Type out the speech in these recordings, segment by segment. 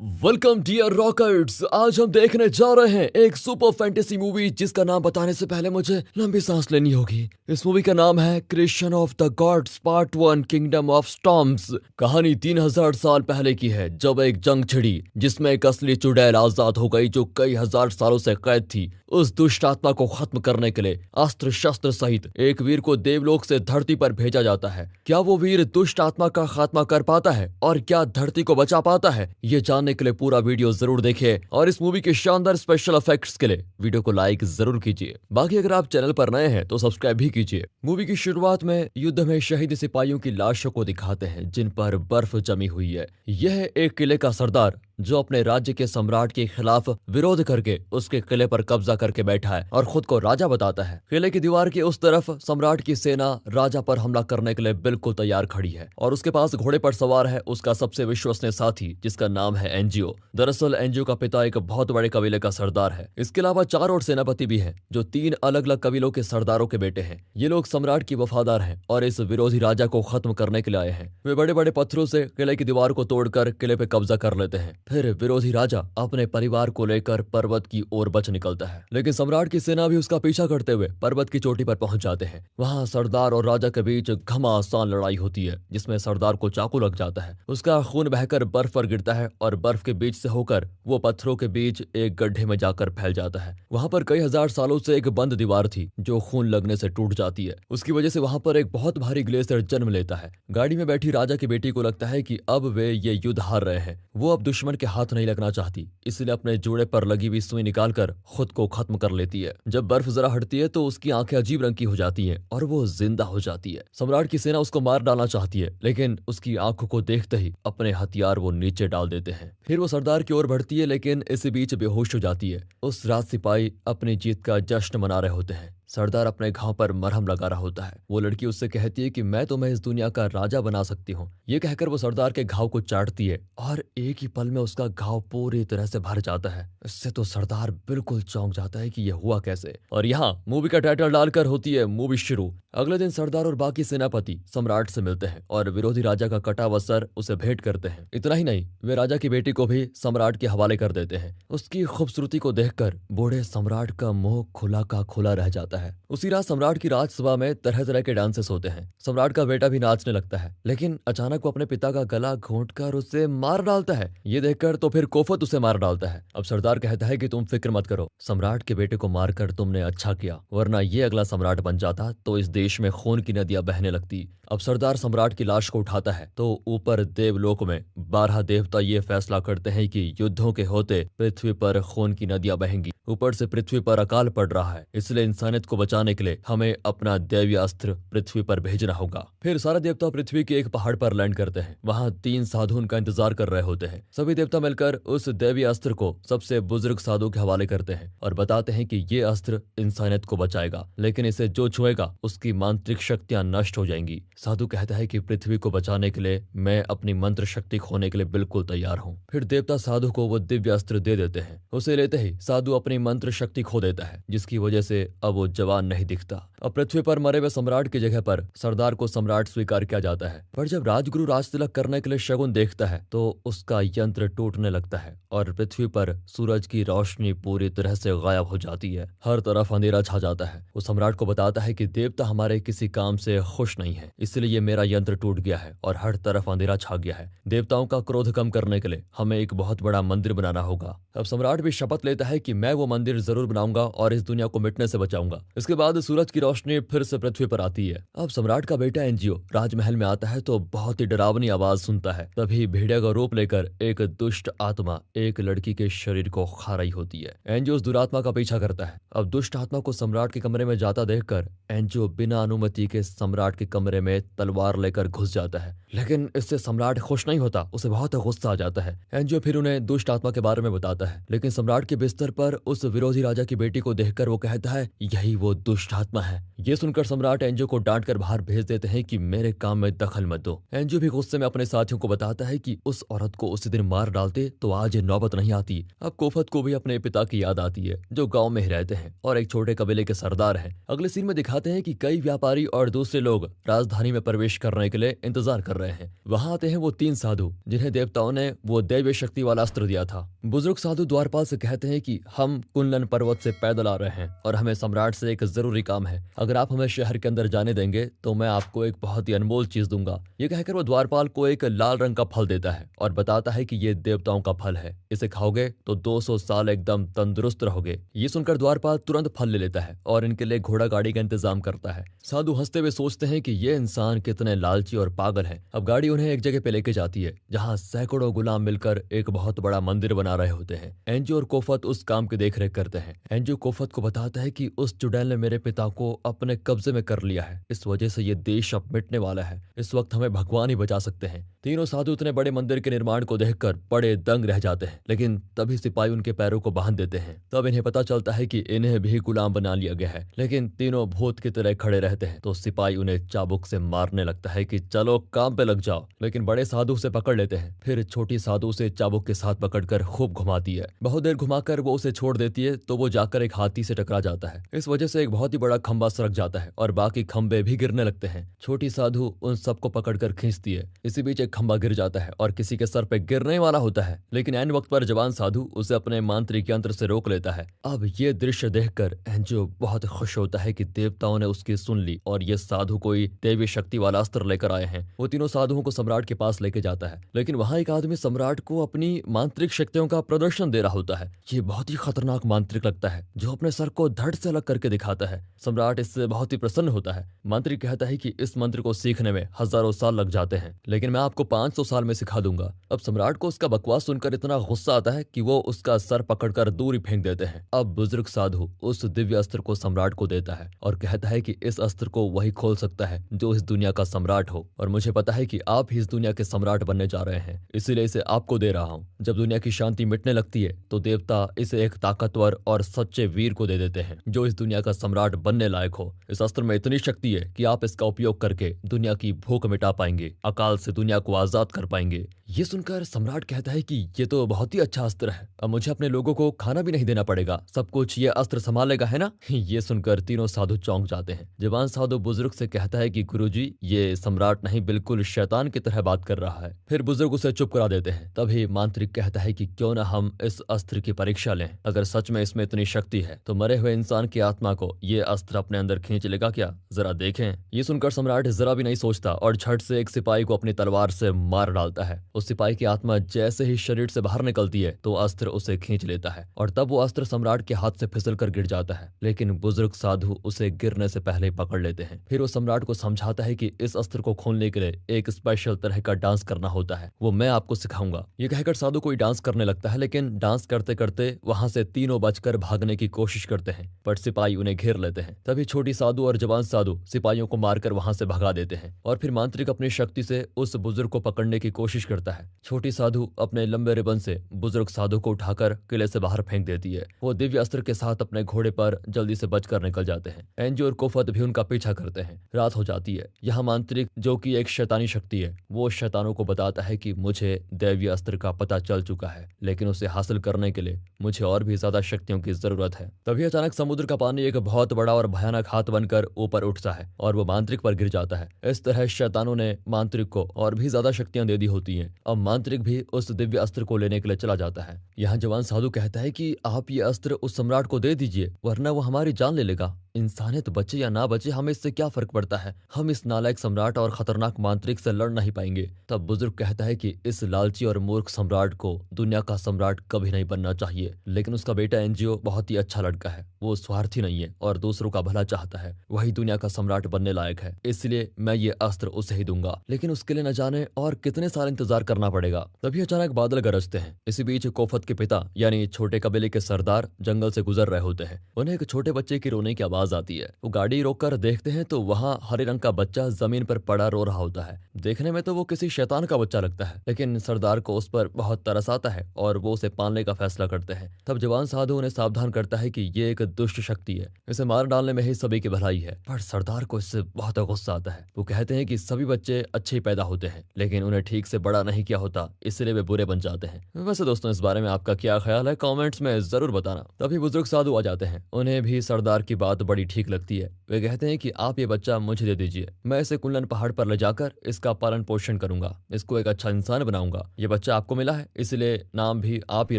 Welcome dear रॉकर्ट्स। आज हम देखने जा रहे हैं एक सुपर फैंटेसी मूवी जिसका नाम बताने से पहले मुझे लंबी सांस लेनी होगी। इस मूवी का नाम है creation of the gods part 1 kingdom of storms. कहानी 3000 साल पहले की है, जब एक जंग छिड़ी जिसमें एक असली चुड़ैल आजाद हो गई जो कई हजार सालों से कैद थी। उस दुष्ट आत्मा को खत्म करने के लिए अस्त्र शस्त्र सहित एक वीर को देवलोक से धरती पर भेजा जाता है। क्या वो वीर दुष्ट आत्मा का खात्मा कर पाता है और क्या धरती को बचा पाता है? ये जानने के लिए पूरा वीडियो जरूर देखिए और इस मूवी के शानदार स्पेशल इफेक्ट्स के लिए वीडियो को लाइक जरूर कीजिए। बाकी अगर आप चैनल पर नए हैं तो सब्सक्राइब भी कीजिए। मूवी की शुरुआत में युद्ध में शहीद सिपाहियों की लाशों को दिखाते हैं जिन पर बर्फ जमी हुई है। यह एक किले का सरदार जो अपने राज्य के सम्राट के खिलाफ विरोध करके उसके किले पर कब्जा करके बैठा है और खुद को राजा बताता है। किले की दीवार की उस तरफ सम्राट की सेना राजा पर हमला करने के लिए बिल्कुल तैयार खड़ी है और उसके पास घोड़े पर सवार है उसका सबसे विश्वसनीय साथी जिसका नाम है एनजीओ। दरअसल एनजीओ का पिता एक बहुत बड़े कबीले का सरदार है। इसके अलावा 4 और सेनापति भी हैं जो 3 अलग अलग कबीलों के सरदारों के बेटे हैं। ये लोग सम्राट की वफादार हैं और इस विरोधी राजा को खत्म करने के लिए आए हैं। वे बड़े बड़े पत्थरों से किले की दीवार को तोड़कर किले पे कब्जा कर लेते हैं। फिर विरोधी राजा अपने परिवार को लेकर पर्वत की ओर बच निकलता है, लेकिन सम्राट की सेना भी उसका पीछा करते हुए पर्वत की चोटी पर पहुंच जाते हैं। वहां सरदार और राजा के बीच घमासान लड़ाई होती है जिसमें सरदार को चाकू लग जाता है। उसका खून बहकर बर्फ पर गिरता है और बर्फ के बीच से होकर वो पत्थरों के बीच एक गड्ढे में जाकर फैल जाता है। वहां पर कई हजार सालों से एक बंद दीवार थी जो खून लगने से टूट जाती है। उसकी वजह से वहां पर एक बहुत भारी ग्लेशियर जन्म लेता है। गाड़ी में बैठी राजा की बेटी को लगता है कि अब वे ये युद्ध हार रहे हैं। वो अब दुश्मन के हाथ नहीं लगना चाहती, इसलिए अपने जोड़े पर लगी हुई सुई निकालकर खुद को खत्म कर लेती है। जब बर्फ जरा हटती है तो उसकी आंखें अजीब रंग की हो जाती हैं और वो जिंदा हो जाती है। सम्राट की सेना उसको मार डालना चाहती है, लेकिन उसकी आंखों को देखते ही अपने हथियार वो नीचे डाल देते हैं। फिर वो सरदार की ओर बढ़ती है, लेकिन इसी बीच बेहोश हो जाती है। उस रात सिपाही अपनी जीत का जश्न मना रहे होते हैं। सरदार अपने घाव पर मरहम लगा रहा होता है। वो लड़की उससे कहती है कि मैं तुम्हें इस दुनिया का राजा बना सकती हूँ। ये कहकर वो सरदार के घाव को चाटती है और एक ही पल में उसका घाव पूरी तरह से भर जाता है। इससे तो सरदार बिल्कुल चौंक जाता है कि यह हुआ कैसे। और यहाँ मूवी का टाइटल डालकर होती है मूवी शुरू। अगले दिन सरदार और बाकी सेनापति सम्राट से मिलते हैं और विरोधी राजा का कटा हुआ सर उसे भेंट करते हैं। इतना ही नहीं, वे राजा की बेटी को भी सम्राट के हवाले कर देते हैं। उसकी खूबसूरती को देखकर बूढ़े सम्राट का मुंह खुला का खुला रह जाता है। उसी रात सम्राट की राजसभा में तरह तरह के डांसेस होते हैं। सम्राट का बेटा भी नाचने लगता है, लेकिन अचानक वो अपने पिता का गला घोंटकर उसे मार डालता है। ये देखकर तो फिर कोफत उसे मार डालता है। अब सरदार कहता है कि तुम फिक्र मत करो, सम्राट के बेटे को मारकर तुमने अच्छा किया, वरना ये अगला सम्राट बन जाता तो इस देश में खून की नदियां बहने लगती। अब सरदार सम्राट की लाश को उठाता है तो ऊपर देवलोक में 12 देवता ये फैसला करते हैं कि युद्धों के होते पृथ्वी पर खून की नदियां बहेंगी। ऊपर से पृथ्वी पर अकाल पड़ रहा है, इसलिए इंसानियत को बचाने के लिए हमें अपना दैवीय अस्त्र पृथ्वी पर भेजना होगा। फिर सारे देवता पृथ्वी के एक पहाड़ पर लैंड करते हैं। वहां 3 साधु उनका इंतजार कर रहे होते हैं। सभी देवता मिलकर उस दैवीय अस्त्र को सबसे बुजुर्ग साधु के हवाले करते हैं और बताते हैं कि ये अस्त्र इंसानियत को बचाएगा, लेकिन इसे जो छुएगा उसकी मांत्रिक शक्तियां नष्ट हो जाएंगी। साधु कहता है कि पृथ्वी को बचाने के लिए मैं अपनी मंत्र शक्ति खोने के लिए बिल्कुल तैयार हूँ। फिर देवता साधु को वो दिव्य अस्त्र दे देते हैं। उसे लेते ही साधु अपनी मंत्र शक्ति खो देता है, जिसकी वजह से अब वो जवान नहीं दिखता। अब पृथ्वी पर मरे हुए सम्राट की जगह पर सरदार को सम्राट स्वीकार किया जाता है। पर जब राजगुरु राजतिलक करने के लिए शगुन देखता है तो उसका यंत्र टूटने लगता है और पृथ्वी पर सूरज की रोशनी पूरी तरह से गायब हो जाती है। हर तरफ अंधेरा छा जाता है। वो सम्राट को बताता है कि देवता हमारे किसी काम से खुश नहीं है, इसलिए मेरा यंत्र टूट गया है और हर तरफ अंधेरा छा गया है। देवताओं का क्रोध कम करने के लिए हमें एक बहुत बड़ा मंदिर बनाना होगा। अब सम्राट भी शपथ लेता है कि मैं वो मंदिर जरूर बनाऊंगा और इस दुनिया को मिटने से बचाऊंगा। इसके बाद सूरज की रोशनी फिर से पृथ्वी पर आती है। अब सम्राट का बेटा एनजीओ राजमहल में आता है तो बहुत ही डरावनी आवाज सुनता है। तभी भेड़िया का रूप लेकर एक दुष्ट आत्मा एक लड़की के शरीर को खा रही होती है। एनजीओ उस दुरात्मा का पीछा करता है। अब दुष्ट आत्मा को सम्राट के कमरे में जाता देखकर एनजीओ बिना अनुमति के सम्राट के कमरे में तलवार लेकर घुस जाता है, लेकिन इससे सम्राट खुश नहीं होता। उसे बहुत गुस्सा आ जाता है। एनजीओ फिर उन्हें दुष्ट आत्मा के बारे में बताता है, लेकिन सम्राट के बिस्तर पर उस विरोधी राजा की बेटी को देखकर वो कहता है यही वो दुष्ट आत्मा है। ये सुनकर सम्राट एनजीओ को डांट कर बाहर भेज देते हैं कि मेरे काम में दखल मत दो। एनजीओ भी गुस्से में अपने साथियों को बताता है कि उस औरत को उसी दिन मार डालते तो आज ये नौबत नहीं आती। अब कोफत को भी अपने पिता की याद आती है जो गांव में ही रहते हैं और एक छोटे कबीले के सरदार हैं। अगले सीन में दिखाते हैं कि कई कई व्यापारी और दूसरे लोग राजधानी में प्रवेश करने के लिए इंतजार कर रहे हैं। वहां आते हैं वो 3 साधु जिन्हें देवताओं ने वो दैवीय शक्ति वाला अस्त्र दिया था। बुजुर्ग साधु द्वारपाल से कहते हैं कि हम कुनलन पर्वत से पैदल आ रहे हैं और हमें सम्राट से एक जरूरी काम है। अगर आप हमें शहर के अंदर जाने देंगे तो मैं आपको एक बहुत ही अनमोल चीज दूंगा। ये कहकर वो द्वारपाल को एक लाल रंग का फल देता है और बताता है कि ये देवताओं का फल है, इसे खाओगे तो 200 साल एकदम तंदुरुस्त रहोगे। ये सुनकर द्वारपाल तुरंत फल ले लेता है और इनके लिए घोड़ा गाड़ी का इंतजाम करता है। साधु हंसते हुए सोचते हैं कि ये इंसान कितने लालची और पागल हैं। अब गाड़ी उन्हें एक जगह पे लेके जाती है जहां सैकड़ों गुलाम मिलकर एक बहुत बड़ा मंदिर बना रहे होते हैं। एंजियो और कोफत उस काम की देखरेख करते हैं। एंजियो कोफत को बताता है कि उस चुड़ैल ने मेरे पिता को अपने कब्जे में कर लिया है, इस वजह से ये देश अब मिटने वाला है। इस वक्त हमें भगवान ही बचा सकते हैं। तीनों साधु इतने बड़े मंदिर के निर्माण को देखकर बड़े दंग रह जाते हैं, लेकिन तभी सिपाही उनके पैरों को बांध देते हैं। तब इन्हें पता चलता है कि इन्हें भी गुलाम बना लिया गया है, लेकिन तीनों भूत की तरह खड़े रहते हैं। तो सिपाही उन्हें चाबुक से मारने लगता है कि चलो काम पे लग जाओ, लेकिन बड़े साधु से पकड़ लेते हैं। फिर छोटी साधु से चाबुक के साथ पकड़कर खूब घुमाती है। बहुत देर घुमाकर वो उसे छोड़ देती है तो वो जाकर एक हाथी से टकरा जाता है। इस वजह से एक बहुत ही बड़ा खंबा सरक जाता है और बाकी खंबे भी गिरने लगते हैं। छोटी साधु उन सबको पकड़कर खींचती है। इसी बीच एक खंबा गिर जाता है और किसी के सर पे गिरने वाला होता है, लेकिन ऐन वक्त पर जवान साधु उसे अपने मांत्रिक यंत्र से रोक लेता है। अब ये दृश्य देखकर एंजियो बहुत खुश होता है कि देवताओं ने उसकी सुन ली और ये साधु कोई देवी शक्ति वाला अस्त्र लेकर आए हैं। वो तीनों साधुओं को सम्राट के पास लेके जाता है, लेकिन वहां एक आदमी सम्राट को अपनी मांत्रिक शक्तियों का प्रदर्शन दे रहा होता है। ये बहुत ही खतरनाक मांत्रिक लगता है जो अपने सर को धड़ से अलग करके दिखाता है। सम्राट इससे बहुत ही प्रसन्न होता है। मंत्री कहता है कि इस मंत्र को सीखने में हजारों साल लग जाते हैं, लेकिन मैं आपको 500 साल में सिखा दूंगा। अब सम्राट को उसका बकवास सुनकर इतना गुस्सा आता है कि वो उसका सर पकड़कर दूर ही फेंक देते हैं। अब बुजुर्ग साधु उस दिव्य अस्त्र को सम्राट को देता है और कहता है कि इस अस्त्र को वही खोल सकता है जो इस दुनिया का सम्राट हो, और मुझे पता है कि आप ही इस दुनिया के सम्राट बनने जा रहे हैं, इसीलिए इसे आपको दे रहा हूँ। जब दुनिया की शांति मिटने लगती है तो देवता इसे एक ताकतवर और सच्चे वीर को दे देते हैं जो इस दुनिया का सम्राट बनने लायक हो। इस अस्त्र में इतनी शक्ति है कि आप इसका उपयोग करके दुनिया की भूख मिटा पाएंगे, अकाल से दुनिया को आजाद कर पाएंगे। ये सुनकर सम्राट कहता है कि ये तो बहुत ही अच्छा अस्त्र है, अब मुझे अपने लोगों को खाना भी नहीं देना पड़ेगा, सब कुछ ये अस्त्र संभालेगा, है ना? ये सुनकर तीनों साधु चौंक जाते हैं। जवान साधु बुजुर्ग से कहता है कि गुरुजी, ये सम्राट नहीं बिल्कुल शैतान की तरह बात कर रहा है। फिर बुजुर्ग उसे चुप करा देते हैं। तभी मांत्रिक कहता है कि क्यों ना हम इस अस्त्र की परीक्षा लें, अगर सच में इसमें इतनी शक्ति है तो मरे हुए इंसान की आत्मा को ये अस्त्र अपने अंदर खींच लेगा क्या, जरा देखें। ये सुनकर सम्राट जरा भी नहीं सोचता और झट से एक सिपाही को अपनी तलवार से मार डालता है। उस सिपाही की आत्मा जैसे ही शरीर से बाहर निकलती है तो अस्त्र उसे खींच लेता है और तब वो अस्त्र सम्राट के हाथ से फिसलकर गिर जाता है, लेकिन बुजुर्ग साधु उसे गिरने से पहले ही पकड़ लेते हैं। फिर वो सम्राट को समझाता है कि इस अस्त्र को खोलने के लिए एक स्पेशल तरह का डांस करना होता है, वो मैं आपको सिखाऊंगा। ये कहकर साधु कोई डांस करने लगता है, लेकिन डांस करते करते वहां से तीनों बचकर भागने की कोशिश करते हैं, पर सिपाही उन्हें घेर लेते हैं। तभी छोटी साधु और जवान साधु सिपाहियों को मारकर वहां से भगा देते हैं और फिर मांत्रिक अपनी शक्ति से उस बुजुर्ग को पकड़ने की कोशिश करता है। छोटी साधु अपने लंबे रिबन से बुजुर्ग साधु को उठाकर किले से बाहर फेंक देती है। वो दिव्य अस्त्र के साथ अपने घोड़े पर जल्दी से बचकर निकल जाते हैं। एंजियो और कोफत भी उनका पीछा करते हैं। रात हो जाती है। यहाँ मांत्रिक, जो कि एक शैतानी शक्ति है, वो शैतानों को बताता है कि मुझे दैवीय अस्त्र का पता चल चुका है, लेकिन उसे हासिल करने के लिए मुझे और भी ज्यादा शक्तियों की जरूरत है। तभी अचानक समुद्र का पानी एक बहुत बड़ा और भयानक हाथ बनकर ऊपर उठता है और वो मांत्रिक पर गिर जाता है। इस तरह शैतानों ने मांत्रिक को और भी ज्यादा शक्तियां दे दी होती हैं। अब मांत्रिक भी उस दिव्य अस्त्र को लेने के लिए चला जाता है। यहाँ जवान साधु कहता है कि आप ये अस्त्र उस सम्राट को दे दीजिए, वरना वो हमारी जान ले लेगा। इंसानियत बचे या ना बचे हमें इससे क्या फर्क पड़ता है, हम इस नालायक सम्राट और खतरनाक मांत्रिक से लड़ नहीं पाएंगे। तब बुजुर्ग कहता है कि इस लालची और मूर्ख सम्राट को दुनिया का सम्राट कभी नहीं बनना चाहिए, लेकिन उसका बेटा एंजियो बहुत ही अच्छा लड़का है, वो स्वार्थी नहीं है और दूसरों का भला चाहता है, वही दुनिया का सम्राट बनने लायक है, इसलिए मैं ये अस्त्र उसे ही दूंगा, लेकिन उसके लिए न जाने और कितने साल इंतजार करना पड़ेगा। तभी अचानक बादल गरजते हैं। इसी बीच कोफत के पिता यानी छोटे कबीले के सरदार जंगल से गुजर रहे होते हैं। उन्हें एक छोटे बच्चे की रोने की आवाज आती है। वो गाड़ी रोककर देखते हैं तो वहां हरे रंग का बच्चा जमीन पर पड़ा रो रहा होता है। देखने में तो वो किसी शैतान का बच्चा लगता है, लेकिन सरदार को उस पर बहुत तरस आता है और वो उसे पालने का फैसला करते हैं। तब जवान साधु उन्हें सावधान करता है कि ये एक दुष्ट शक्ति है, इसे मार डालने में ही सभी की भलाई है। पर सरदार को इससे बहुत गुस्सा आता है। वो कहते हैं कि सभी बच्चे अच्छे ही पैदा होते हैं, लेकिन उन्हें ठीक से बड़ा नहीं किया होता, इसलिए वे बुरे बन जाते हैं। वैसे दोस्तों, इस बारे में आपका क्या ख्याल है, कमेंट्स में जरूर बताना। तभी बुजुर्ग साधु आ जाते हैं। उन्हें भी सरदार की बात बड़ी ठीक लगती है। वे कहते हैं कि आप ये बच्चा मुझे दे दीजिए, मैं इसे कुनलन पहाड़ पर ले जाकर इसका पालन पोषण करूंगा, इसको एक अच्छा इंसान बनाऊंगा। ये बच्चा आपको मिला है, इसलिए नाम भी आप ही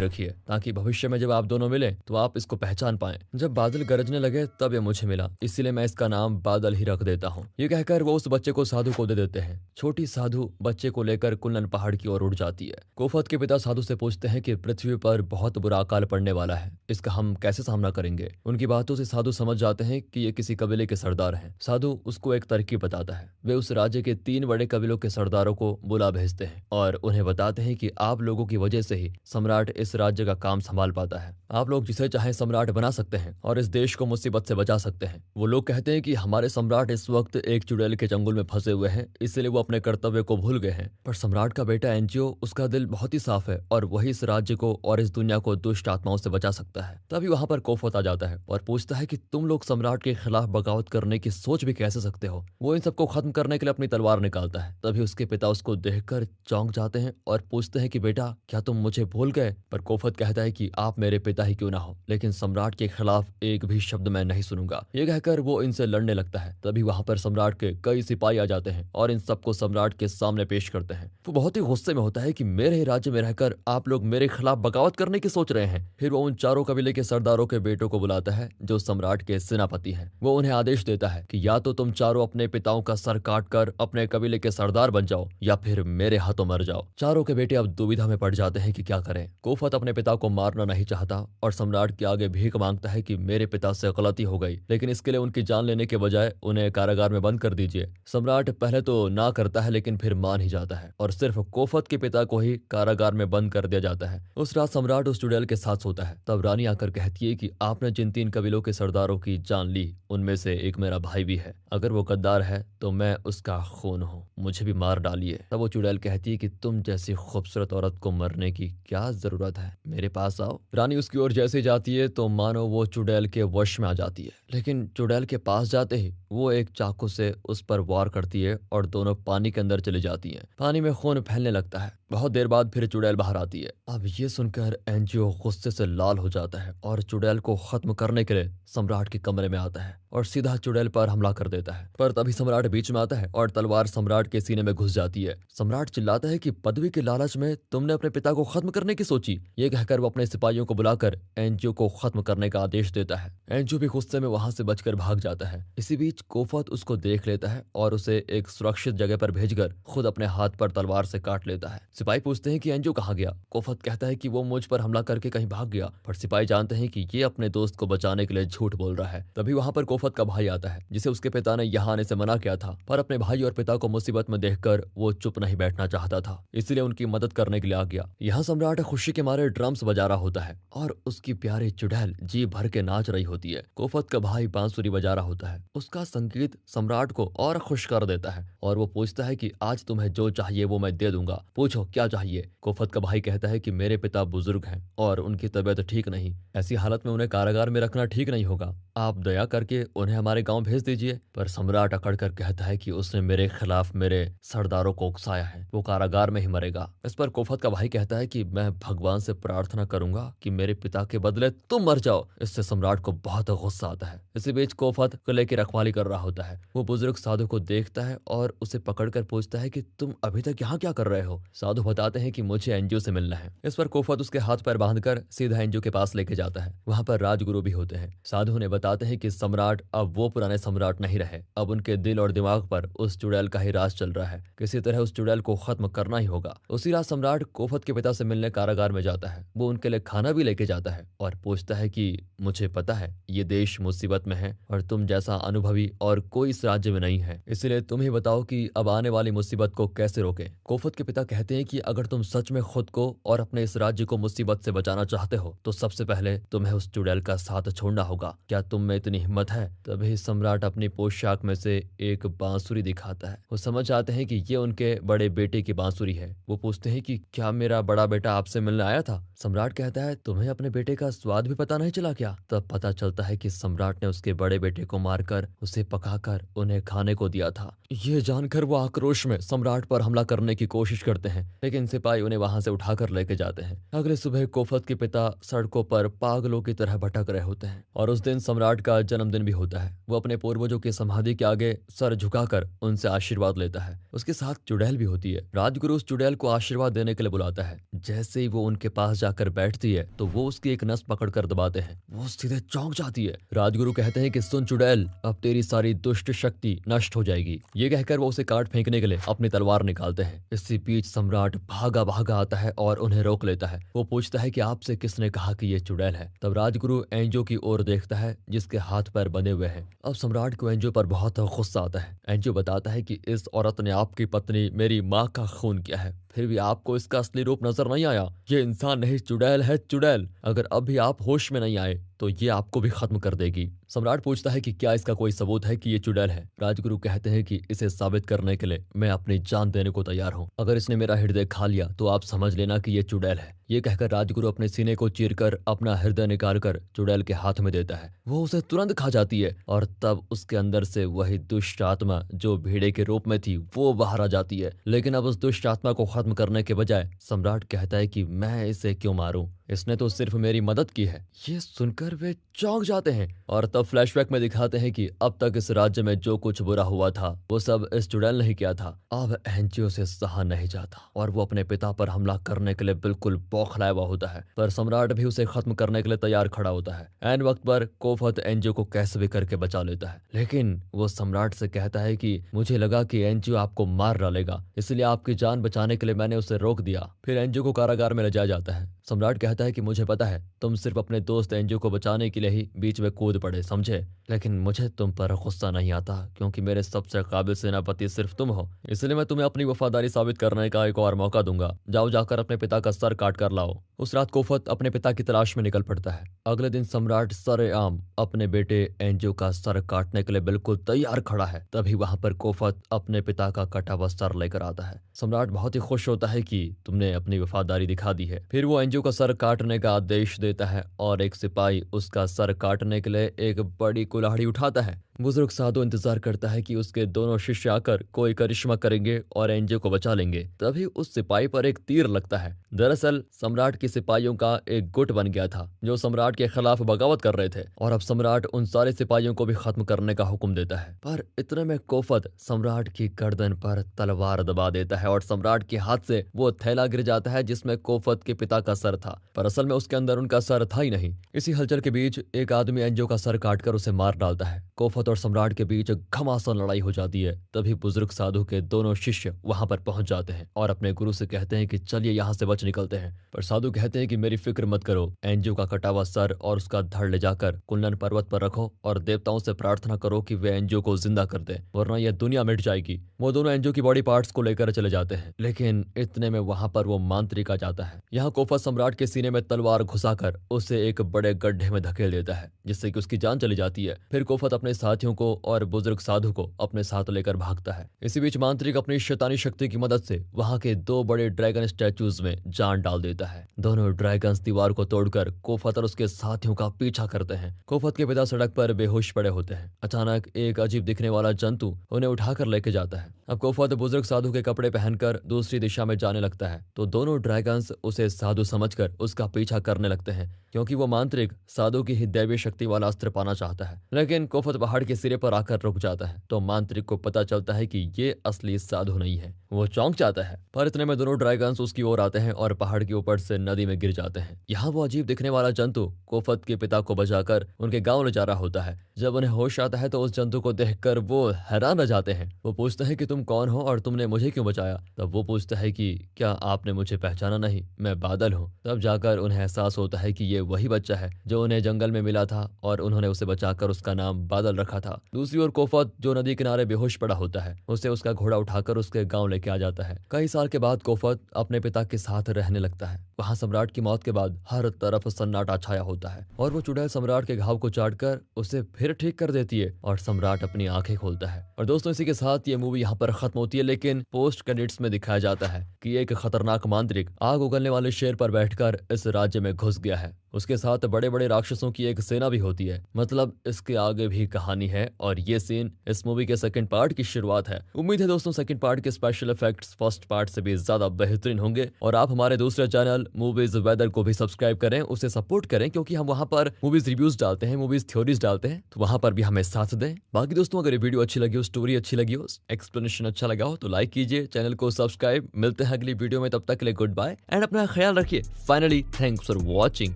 रखिए, ताकि भविष्य में जब आप दोनों मिले तो आप इसको पहचान पाएं। जब बादल गरजने लगे तब ये मुझे मिला, इसीलिए मैं इसका नाम बादल ही रख देता हूँ। ये कहकर वो उस बच्चे को साधु को दे देते हैं। छोटी साधु बच्चे को लेकर कुनलन पहाड़ की ओर उड़ जाती है। कोफत के पिता साधु से पूछते हैं कि पृथ्वी पर बहुत बुरा अकाल पड़ने वाला है, इसका हम कैसे सामना करेंगे। उनकी बातों से साधु समझ जाते हैं कि ये किसी कबीले के सरदार हैं। साधु उसको एक तरकीब बताता है। वे उस राज्य के 3 बड़े कबीलों के सरदारों को बुला भेजते हैं और उन्हें बताते हैं कि आप लोगों की वजह से ही सम्राट इस राज्य का काम संभाल पाता है। आप लोग जिसे चाहे सम्राट बना सकते हैं और इस देश को मुसीबत से बचा सकते हैं। वो लोग कहते हैं कि हमारे सम्राट इस वक्त एक चुड़ैल के चंगुल में फंसे हुए हैं, इसलिए वो अपने कर्तव्य को भूल गए हैं। पर सम्राट का बेटा एनजियो, उसका दिल बहुत ही साफ है और वही इस राज्य को और इस दुनिया को दुष्ट आत्माओं से बचा सकता है। तभी वहां पर कोफत आ जाता है और पूछता है कि तुम लोग सम्राट के खिलाफ बगावत करने की सोच भी कैसे सकते हो। वो इन सबको खत्म करने के लिए अपनी तलवार निकालता है। तभी उसके पिता उसको देखकर चौंक जाते हैं और पूछते हैं कि बेटा, क्या तुम मुझे भूल गए। पर कोफत कहता है कि आप मेरे पिता ही क्यों ना हो, लेकिन सम्राट के खिलाफ एक भी शब्द मैं नहीं सुनूंगा। ये कहकर वो इनसे लड़ने लगता है। तभी वहां पर सम्राट के कई सिपाही आ जाते हैं और इन सबको सम्राट के सामने पेश करते हैं। वो बहुत ही गुस्से में होता है कि मेरे ही राज्य में रहकर आप लोग मेरे खिलाफ बगावत करने की सोच रहे हैं। फिर वो उन चारों कबीले के सरदारों के बेटों को बुलाता है जो सम्राट के सेनापति हैं। वो उन्हें आदेश देता है कि या तो तुम चारों अपने पिताओं का सर काट कर अपने कबीले के सरदार बन जाओ या फिर मेरे हाथों मर जाओ। चारों के बेटे अब दुविधा में पड़ जाते हैं कि क्या करें। कोफत अपने पिता को मारना नहीं चाहता और सम्राट के आगे भीख मांगता है कि मेरे पिता से गलती हो गई, लेकिन इसके लिए उनकी जान लेने के बजाय उन्हें कारागार में बंद कर दीजिए। सम्राट पहले तो ना करता है, लेकिन फिर मान ही जाता है और सिर्फ कोफत के पिता को ही कारागार में बंद कर दिया जाता है। उस रात सम्राट उस चुड़ैल के साथ सोता है। तब रानी आकर कहती है कि आपने जिन 3 कबीलों के सरदारों की जान ली, उनमें से एक मेरा भाई भी है। अगर वो गद्दार है तो मैं उसका खून हूँ, मुझे भी मार डालिए। तब वो चुड़ैल कहती है कि तुम जैसी खूबसूरत औरत को मरने की क्या जरूरत है, मेरे पास आओ। रानी उसकी ओर जैसे जाती है तो मानो वो चुड़ैल के वश में आ जाती है, लेकिन चुड़ैल के पास जाते ही वो एक चाकू से उस पर वार करती है और दोनों पानी के अंदर चली जाती हैं। पानी में खून फैलने लगता है। बहुत देर बाद फिर चुड़ैल बाहर आती है। अब ये सुनकर एनजिओ गुस्से से लाल हो जाता है और चुड़ैल को खत्म करने के लिए सम्राट के कमरे में आता है और सीधा चुड़ैल पर हमला कर देता है। पर तभी सम्राट बीच में आता है और तलवार सम्राट के सीने में घुस जाती है। सम्राट चिल्लाता है कि पदवी के लालच में तुमने अपने पिता को खत्म करने की सोची। ये कहकर वो अपने सिपाहियों को बुलाकर एनजिओ को खत्म करने का आदेश देता है। एनजिओ भी गुस्से में वहां से बचकर भाग जाता है। इसी बीच कोफत उसको देख लेता है और उसे एक सुरक्षित जगह पर भेजकर खुद अपने हाथ पर तलवार से काट लेता है। सिपाही पूछते हैं कि एनजिओ कहाँ गया। कोफत कहता है कि वो मुझ पर हमला करके कहीं भाग गया, पर सिपाही जानते हैं कि ये अपने दोस्त को बचाने के लिए झूठ बोल रहा है। तभी वहां पर कोफत का भाई आता है, जिसे उसके पिता ने यहाँ आने से मना किया था, पर अपने भाई और पिता को मुसीबत में देखकर वो चुप नहीं बैठना चाहता था, इसलिए उनकी मदद करने के लिए आ गया। यहाँ सम्राट खुशी के मारे ड्रम्स बजा रहा होता है और उसकी प्यारी चुड़ैल जी भर के नाच रही होती है। कोफत का भाई बांसुरी बजा रहा होता है। उसका संगीत सम्राट को और खुश कर देता है और वो पूछता है कि आज तुम्हें जो चाहिए वो मैं दे दूंगा, पूछो क्या चाहिए। कोफत का भाई कहता है कि मेरे पिता बुजुर्ग हैं और उनकी तबीयत ठीक नहीं, ऐसी हालत में उन्हें कारागार में रखना ठीक नहीं होगा, आप दया करके उन्हें हमारे गांव भेज दीजिए। पर सम्राट अकड़ कर कहता है कि उसने मेरे खिलाफ मेरे सरदारों को उकसाया है, वो कारागार में ही मरेगा। इस पर कोफत का भाई कहता है कि मैं भगवान से प्रार्थना करूंगा कि मेरे पिता के बदले तुम मर जाओ। इससे सम्राट को बहुत गुस्सा आता है। इसी बीच कोफत किले की रखवाली कर रहा होता है। वो बुजुर्ग साधु को देखता है और उसे पकड़कर पूछता है कि तुम अभी तक यहाँ क्या कर रहे हो। साधु बताते हैं कि मुझे एनजिओ से मिलना है। इस पर कोफत उसके हाथ पैर बांधकर सीधा एनजिओ के पास लेके जाता है। वहां पर राजगुरु भी होते हैं। साधु ने बताते हैं कि सम्राट अब वो पुराने सम्राट नहीं रहे, अब उनके दिल और दिमाग पर उस चुड़ैल का ही राज चल रहा है। किसी तरह उस चुड़ैल को खत्म करना ही होगा। उसी रात सम्राट कोफत के पिता से मिलने कारागार में जाता है। वो उनके लिए खाना भी लेके जाता है और पूछता है कि मुझे पता है ये देश मुसीबत में है और तुम जैसा अनुभवी और कोई इस राज्य में नहीं है, इसलिए तुम ही बताओ कि अब आने वाली मुसीबत को कैसे रोकें। कोफत के पिता कहते हैं कि अगर तुम सच में खुद को और अपने इस राज्य को मुसीबत से बचाना चाहते हो तो सबसे पहले तुम्हें उस चुड़ैल का साथ छोड़ना होगा। क्या तुम में इतनी हिम्मत है? तभी सम्राट अपनी पोशाक में से एक बांसुरी दिखाता है। वो समझ आते हैं कि ये उनके बड़े बेटे की बांसुरी है। वो पूछते हैं कि क्या मेरा बड़ा बेटा आपसे मिलने आया था? सम्राट कहता है तुम्हें अपने बेटे का स्वाद भी पता नहीं चला क्या? तब पता चलता है कि सम्राट ने उसके बड़े बेटे को मारकर उसे उसे पकाकर उन्हें खाने को दिया था। ये जानकर वो आक्रोश में सम्राट पर हमला करने की कोशिश करते हैं, लेकिन सिपाही उन्हें वहां से उठाकर लेके जाते हैं। अगले सुबह कोफत के पिता सड़कों पर पागलों की तरह भटक रहे होते हैं और उस दिन सम्राट का जन्मदिन भी होता है। वो अपने पूर्वजों की समाधि के आगे सर झुकाकर उनसे आशीर्वाद लेता है। उसके साथ चुड़ैल भी होती है। राजगुरु उस चुड़ैल को आशीर्वाद देने के लिए बुलाता है। जैसे ही वो उनके पास जाकर बैठती है तो वो उसकी एक नस पकड़कर दबाते हैं। वो सीधे चौंक जाती है। राजगुरु कहते हैं कि सुन चुड़ैल, अब तेरी सारी दुष्ट शक्ति नष्ट हो जाएगी। ये कहकर वो उसे काट फेंकने के लिए अपनी तलवार निकालते हैं। इसी बीच सम्राट भागा भागा आता है और उन्हें रोक लेता है। वो पूछता है कि आपसे किसने कहा कि ये चुड़ैल है। तब राजगुरु एंजो की ओर देखता है जिसके हाथ पैर बंधे हुए हैं। अब सम्राट को एंजो पर बहुत गुस्सा आता है। एंजो बताता है कि इस औरत ने आपकी पत्नी मेरी माँ का खून किया है, फिर भी आपको इसका असली रूप नजर नहीं आया। ये इंसान नहीं, चुड़ैल है, चुड़ैल। अगर अब भी आप होश में नहीं आए तो ये आपको भी खत्म कर देगी। सम्राट पूछता है कि क्या इसका कोई सबूत है कि ये चुड़ैल है। राजगुरु कहते हैं कि इसे साबित करने के लिए मैं अपनी जान देने को तैयार हूँ। अगर इसने मेरा हृदय खा लिया तो आप समझ लेना कि ये चुड़ैल है। ये कहकर राजगुरु अपने सीने को चीरकर अपना हृदय निकालकर चुड़ैल के हाथ में देता है। वो उसे तुरंत खा जाती है और तब उसके अंदर से वही दुष्ट आत्मा जो भेड़े के रूप में थी वो बाहर आ जाती है। लेकिन अब उस दुष्ट आत्मा को खत्म करने के बजाय सम्राट कहता है कि मैं इसे क्यों मारूं, इसने तो सिर्फ मेरी मदद की है। ये सुनकर वे चौंक जाते हैं और तब फ्लैशबैक में दिखाते हैं कि अब तक इस राज्य में जो कुछ बुरा हुआ था वो सब इस चुड़ैल ने ही किया था। अब एंजियो से सहा नहीं जाता और वो अपने पिता पर हमला करने के लिए बिल्कुल बौखलाया हुआ होता है, पर सम्राट भी उसे खत्म करने के लिए तैयार खड़ा होता है। ऐन वक्त पर कोफत एंजियो को कैसे भी करके बचा लेता है, लेकिन वो सम्राट से कहता है कि मुझे लगा कि एंजियो आपको मार डालेगा, इसलिए आपकी जान बचाने के लिए मैंने उसे रोक दिया। फिर एंजियो को कारागार में ले जाया जाता है। सम्राट कहता है कि मुझे पता है तुम सिर्फ अपने दोस्त एंजियो को बचाने के लिए ही बीच में कूद पड़े, समझे, लेकिन मुझे तुम पर गुस्सा नहीं आता क्योंकि मेरे सबसे काबिल सेनापति सिर्फ तुम हो, इसलिए मैं तुम्हें अपनी वफादारी साबित करने का एक और मौका दूंगा। जाओ, जाकर अपने पिता का सर काट कर लाओ। उस रात कोफत अपने पिता की तलाश में निकल पड़ता है। अगले दिन सम्राट सरेआम अपने बेटे एंजियो का सर काटने के लिए बिल्कुल तैयार खड़ा है। तभी वहां पर कोफत अपने पिता का कटा हुआ सर लेकर आता है। सम्राट बहुत ही खुश होता है कि तुमने अपनी वफादारी दिखा दी है। फिर वो एंजियो का सर काटने का आदेश देता है और एक सिपाही उसका सर काटने के लिए एक बड़ी कुल्हाड़ी उठाता है। बुजुर्ग साधु इंतजार करता है कि उसके दोनों शिष्य आकर कोई करिश्मा करेंगे और एंजियो को बचा लेंगे। तभी उस सिपाही पर एक तीर लगता है। दरअसल सम्राट के सिपाहियों का एक गुट बन गया था जो सम्राट के खिलाफ बगावत कर रहे थे और अब सम्राट उन सारे सिपाहियों को भी खत्म करने का हुक्म देता है। पर इतने में कोफत सम्राट की गर्दन पर तलवार दबा देता है और सम्राट के हाथ से वो थैला गिर जाता है जिसमें कोफत के पिता का सर था, पर असल में उसके अंदर उनका सर था ही नहीं। इसी हलचल के बीच एक आदमी एंजियो का सर काटकर उसे मार डालता है। कोफत और सम्राट के बीच घमासान लड़ाई हो जाती है। तभी बुजुर्ग साधु के दोनों शिष्य वहां पर पहुंच जाते हैं और अपने गुरु से कहते हैं कि चलिए यहाँ से बच निकलते हैं। पर साधु कहते हैं कि मेरी फिक्र मत करो, एंजियो का कटा हुआ सर और उसका धड़ ले जाकर कुल्लन पर्वत पर रखो और देवताओं से प्रार्थना करो कि वे एंजियो को जिंदा कर दे, वरना यह दुनिया मिट जाएगी। वो दोनों एंजियो की बॉडी पार्ट्स को लेकर चले जाते हैं, लेकिन इतने में वहां पर वो मांत्रिक आ जाता है। यहाँ कोफत सम्राट के सीने में तलवार घुसाकर उसे एक बड़े गड्ढे में धकेल देता है जिससे कि उसकी जान चली जाती है। फिर कोफत अपने साथियों को और बुजुर्ग साधु को अपने साथ लेकर भागता है। इसी बीच मांत्रिक अपनी शैतानी शक्ति की मदद से वहां के दो बड़े ड्रैगन स्टैचूज में जान डाल देता है। दोनों ड्रैगन्स दीवार को तोड़कर कोफत और उसके साथियों का पीछा करते हैं। कोफत के पिता सड़क पर बेहोश पड़े होते हैं। अचानक एक अजीब दिखने वाला जंतु उन्हें उठाकर लेके जाता है। अब कोफत बुजुर्ग साधु के कपड़े पहनकर दूसरी दिशा में जाने लगता है तो दोनों ड्रैगन्स उसे साधु समझकर उसका पीछा करने लगते हैं क्योंकि वो मांत्रिक साधु की ही दैवीय शक्ति वाला अस्त्र पाना चाहता है। लेकिन कोफत पहाड़ के सिरे पर आकर रुक जाता है तो मांत्रिक को पता चलता है कि ये असली साधु नहीं है। वो चौंक जाता है, पर इतने में दोनों ड्रैगन्स उसकी ओर आते हैं और पहाड़ के ऊपर से नदी में गिर जाते हैं। यहाँ वो अजीब दिखने वाला जंतु कोफत के पिता को बचाकर उनके गांव ले जा रहा होता है। जब उन्हें होश आता है तो उस जंतु को देखकर वो हैरान रह जाते हैं। वो पूछते हैं कि तुम कौन हो और तुमने मुझे क्यों बचाया। तब वो पूछता है कि क्या आपने मुझे पहचाना नहीं, मैं बादल हूँ। तब जाकर उन्हें एहसास होता है कि ये वही बच्चा है जो उन्हें जंगल में मिला था और उन्होंने उसे बचाकर उसका नाम बादल रखा था। दूसरी ओर कोफत जो नदी किनारे बेहोश पड़ा होता है उसे उसका घोड़ा उठाकर उसके गांव लेके आ जाता है। कई साल के बाद कोफत अपने पिता के साथ रहने लगता है। वहाँ सम्राट की मौत के बाद हर तरफ सन्नाटा छाया होता है और वो चुड़ैल सम्राट के घाव को चाटकर उसे फिर ठीक कर देती है और सम्राट अपनी आंखें खोलता है। और दोस्तों इसी के साथ ये मूवी यहाँ पर खत्म होती है, लेकिन पोस्ट क्रेडिट्स में दिखाया जाता है कि एक खतरनाक मांत्रिक आग उगलने वाले शेर पर बैठकर इस राज्य में घुस गया है। उसके साथ बड़े बड़े राक्षसों की एक सेना भी होती है। मतलब इसके आगे भी कहानी है और ये सीन इस मूवी के सेकंड पार्ट की शुरुआत है। उम्मीद है दोस्तों सेकंड पार्ट के स्पेशल इफेक्ट्स फर्स्ट पार्ट से भी ज्यादा बेहतरीन होंगे और आप हमारे दूसरे चैनल मूवीज वेदर को भी सब्सक्राइब करें, उसे सपोर्ट करें, क्योंकि हम वहां पर मूवीज रिव्यूज डालते हैं, मूवीज थ्योरीज डालते हैं, तो वहां पर भी हमें साथ दें। बाकी दोस्तों अगर ये वीडियो अच्छी लगी हो, स्टोरी अच्छी लगी हो, एक्सप्लेनेशन अच्छा लगा हो तो लाइक कीजिए, चैनल को सब्सक्राइब। मिलते हैं अगली वीडियो में, तब तक के लिए गुड बाय एंड अपना ख्याल रखिए। Finally thanks for watching.